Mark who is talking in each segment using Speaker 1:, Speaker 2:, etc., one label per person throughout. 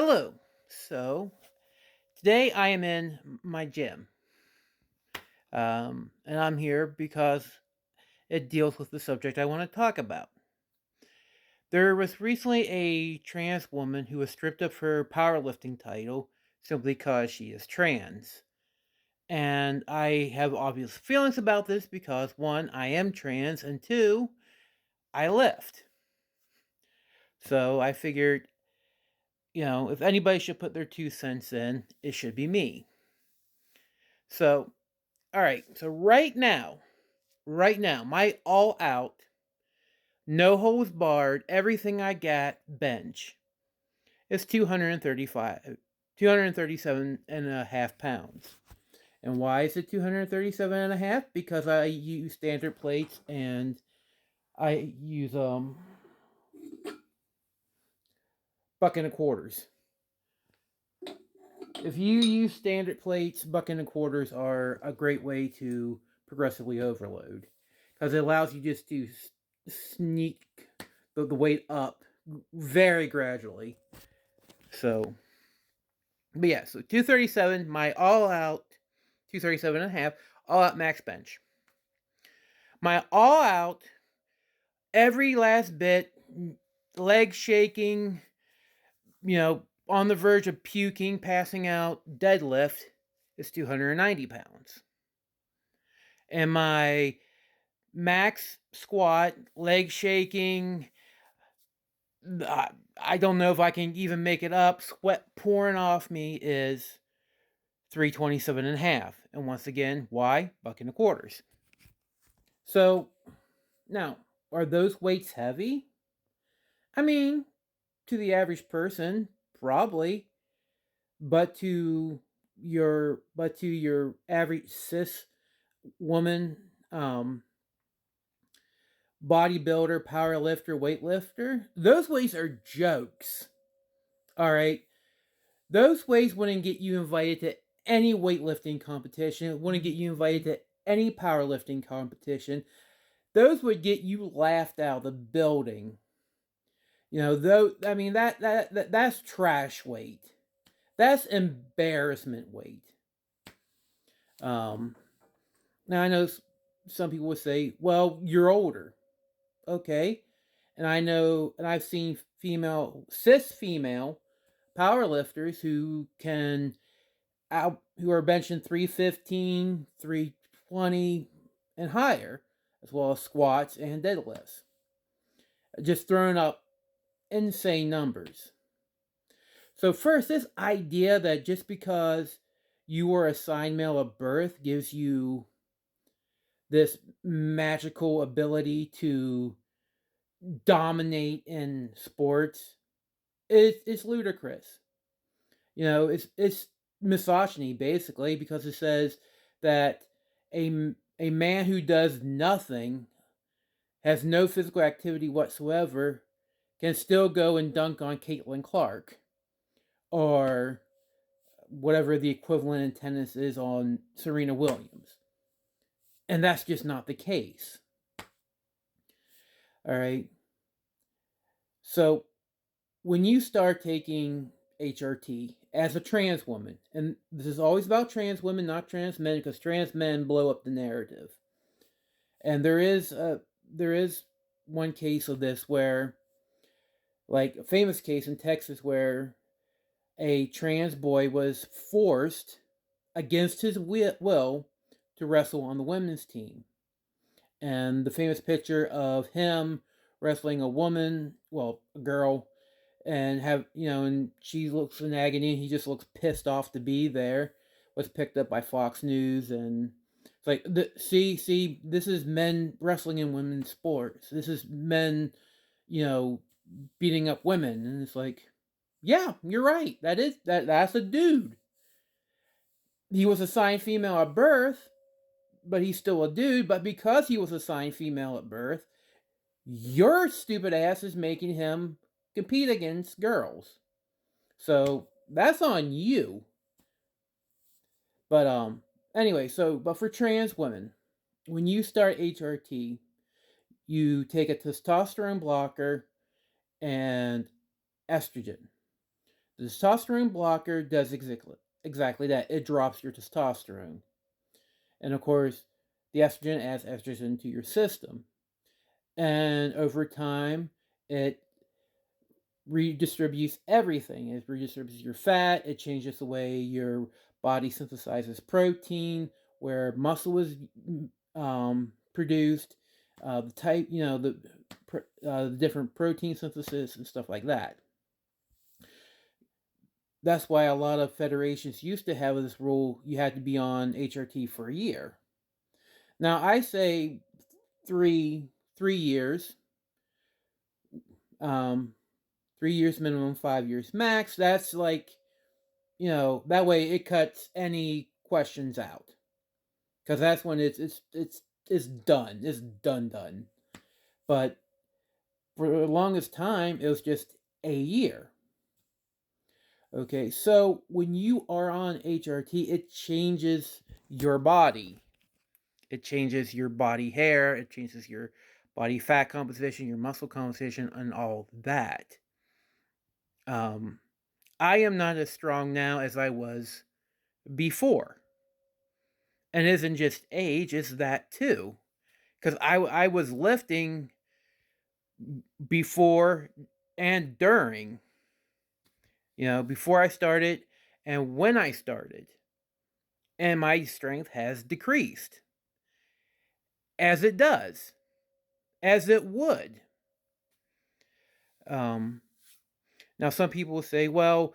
Speaker 1: Hello. So today I am in my gym, and I'm here because it deals with the subject I want to talk about. There was recently a trans woman who was stripped of her powerlifting title simply because she is trans. And I have obvious feelings about this because one, I am trans, and two, I lift. So I figured, if anybody should put their 2 cents in, it should be me. So all right. So right now, my all out, no holds barred, everything I got bench is 237 and a half pounds. And why is it 237 and a half? Because I use standard plates and I use buck and a quarters. If you use standard plates, buck and a quarters are a great way to progressively overload because it allows you just to sneak the weight up very gradually. So, but yeah, so 237, my all out 237 and a half, all out max bench. My all out, every last bit, leg shaking, on the verge of puking, passing out, deadlift is 290 pounds. And my max squat, leg shaking, I don't know if I can even make it up. Sweat pouring off me is 327 and a half. And once again, why? Buck and a quarters. So now, are those weights heavy? I mean, to the average person, probably, but to your average cis woman, bodybuilder, power lifter, weightlifter, those weights are jokes. All right. Those weights wouldn't get you invited to any weightlifting competition, wouldn't get you invited to any powerlifting competition. Those would get you laughed out of the building. Though I mean that's trash weight. That's embarrassment weight. Um Now I know some people would say, "Well, you're older." Okay. And I know and I've seen cis female powerlifters who are benching 315, 320 and higher, as well as squats and deadlifts. Just throwing up insane numbers. So first, this idea that just because you were assigned male at birth gives you this magical ability to dominate in sports, it's ludicrous. It's misogyny basically because it says that a man who does nothing, has no physical activity whatsoever, can still go and dunk on Caitlin Clark or whatever the equivalent in tennis is on Serena Williams. And that's just not the case. All right. So when you start taking HRT as a trans woman, and this is always about trans women, not trans men, because trans men blow up the narrative. And there is one case of this where, like a famous case in Texas, where a trans boy was forced against his will to wrestle on the women's team. And the famous picture of him wrestling a woman, well, a girl, and she looks in agony and he just looks pissed off to be there, was picked up by Fox News. And it's like, see, this is men wrestling in women's sports. This is men, you know, beating up women. And it's like, yeah, you're right. That's a dude. He was assigned female at birth, but he's still a dude. But because he was assigned female at birth, your stupid ass is making him compete against girls. So that's on you. But anyway, but for trans women, when you start HRT, you take a testosterone blocker and estrogen. The testosterone blocker does exactly that. It drops your testosterone. And of course, the estrogen adds estrogen to your system. And over time, it redistributes everything. It redistributes your fat. It changes the way your body synthesizes protein, where muscle is produced, the type, the different protein synthesis and stuff like that. That's why a lot of federations used to have this rule: you had to be on HRT for a year. Now I say three years, um, 3 years minimum, 5 years max. That's like, that way it cuts any questions out, because that's when it's done. It's done. But for the longest time, it was just a year. Okay, so when you are on HRT, it changes your body. It changes your body hair, it changes your body fat composition, your muscle composition, and all that. Um, I am not as strong now as I was before. And it isn't just age, it's that too. Because I was lifting before and during, before I started and when I started. And my strength has decreased. As it does, as it would. Um, Now, some people will say, well,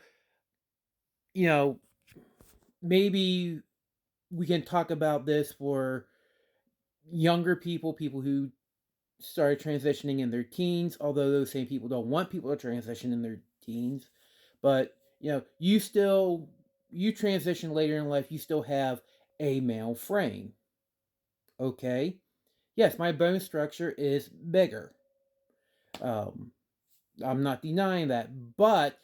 Speaker 1: you know, maybe we can talk about this for younger people, people who started transitioning in their teens, although those same people don't want people to transition in their teens. But, you transition later in life, you still have a male frame. Okay? Yes, my bone structure is bigger. Um, I'm not denying that. But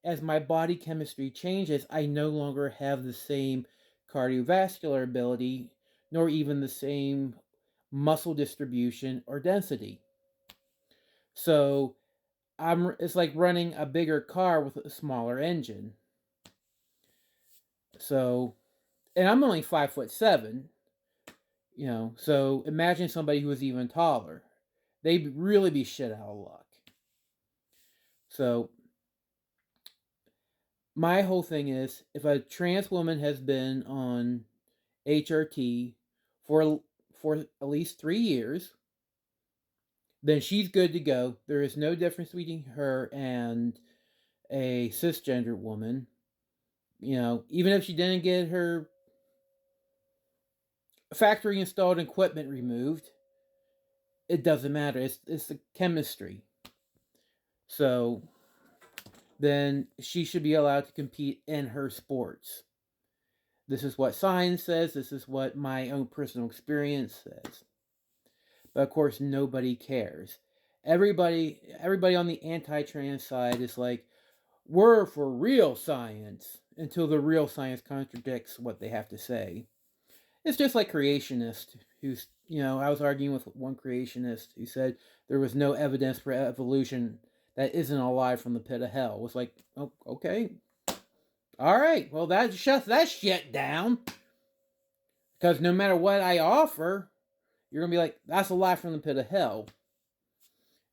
Speaker 1: as my body chemistry changes, I no longer have the same cardiovascular ability, nor even the same muscle distribution or density. So it's like running a bigger car with a smaller engine. So, and I'm only 5'7", so imagine somebody who was even taller. They'd really be shit out of luck. So my whole thing is, if a trans woman has been on HRT for at least 3 years, then she's good to go. There is no difference between her and a cisgender woman. Even if she didn't get her factory installed equipment removed, it doesn't matter. It's the chemistry. So then she should be allowed to compete in her sports. This is what science says. This is what my own personal experience says. But of course, nobody cares. Everybody on the anti-trans side is like, we're for real science, until the real science contradicts what they have to say. It's just like creationists I was arguing with one creationist who said there was no evidence for evolution that isn't alive from the pit of hell. It was like, oh, okay. All right, well, that shuts that shit down. Because no matter what I offer, you're going to be like, that's a lie from the pit of hell.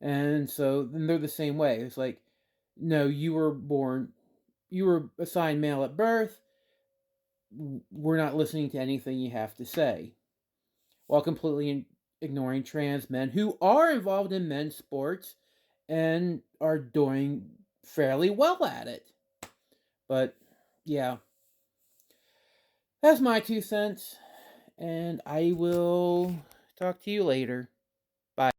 Speaker 1: And so then they're the same way. It's like, no, you were assigned male at birth. We're not listening to anything you have to say. While completely ignoring trans men who are involved in men's sports and are doing fairly well at it. But, yeah. That's my 2 cents. And I will talk to you later.